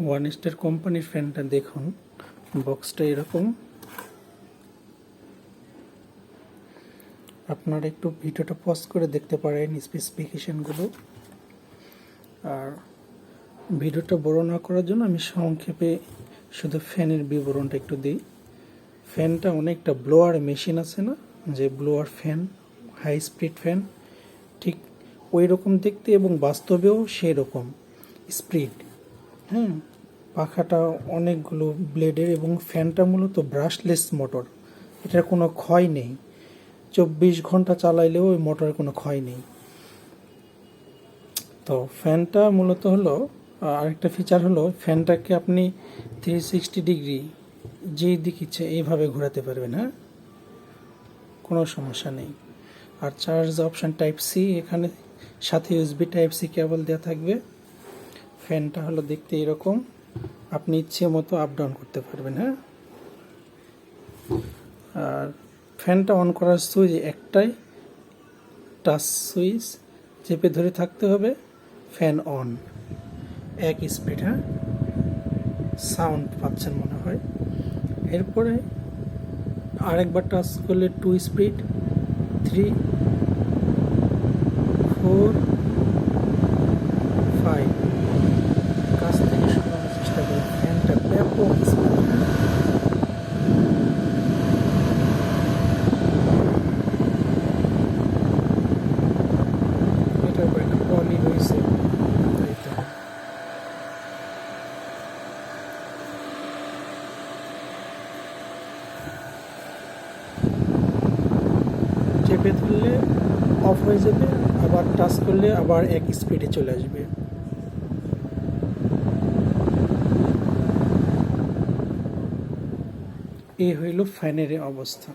One star কোম্পানির ফ্যানটা দেখুন, বক্সটা এরকম। আপনারা একটু ভিডিওটা পজ করে দেখতে পারেন স্পেসিফিকেশনগুলো। আর ভিডিওটা বড় না করার জন্য আমি সংক্ষেপে শুধু ফ্যানের বিবরণটা একটু দিই। ফ্যানটা অনেকটা ব্লোয়ার মেশিন আছে না, যে blower fan, high speed fan, ঠিক ওই রকম দেখতে এবং বাস্তবেও সেই রকম স্পিড। হ্যাঁ, পাখাটা অনেকগুলো ব্লেডের এবং ফ্যানটা মূলত ব্রাশলেস মোটর। এটার কোনো ক্ষয় নেই, 24 ঘন্টা চালাইলেও ওই মোটরের কোনো ক্ষয় নেই। তো ফ্যানটা মূলত হলো আরেকটা ফিচার হলো, ফ্যানটাকে আপনি 360 ডিগ্রি যেই দিক ইচ্ছে এইভাবে ঘোরাতে পারবেন। হ্যাঁ, কোনো সমস্যা নেই। আর চার্জ অপশান টাইপ সি, এখানে সাথে ইউএসবি টাইপ সি কেবল দেওয়া থাকবে। ফ্যানটা হলো দেখতে এরকম, আপনি ইচ্ছে মতো আপ ডাউন করতে পারবেন। হ্যাঁ, আর ফ্যানটা অন করার সুইচ একটাই, টাচ সুইচ, চেপে ধরে থাকতে হবে, ফ্যান অন, এক স্পিড। হ্যাঁ, সাউন্ড পাচ্ছেন মনে হয়। এরপরে আরেকবার টাচ করলে 2 স্পিড, 3, 4, 5। কাছ থেকে শোনানোর চেষ্টা করি, ফ্যানটা ব্যাপক স্পিড। এটার উপর একটা পলি রয়েছে, চেপে ধরলে অফ হয়ে যাবে, আবার টাচ করলে আবার এক স্পিডে চলে আসবে। এই হইল ফ্যানের অবস্থা।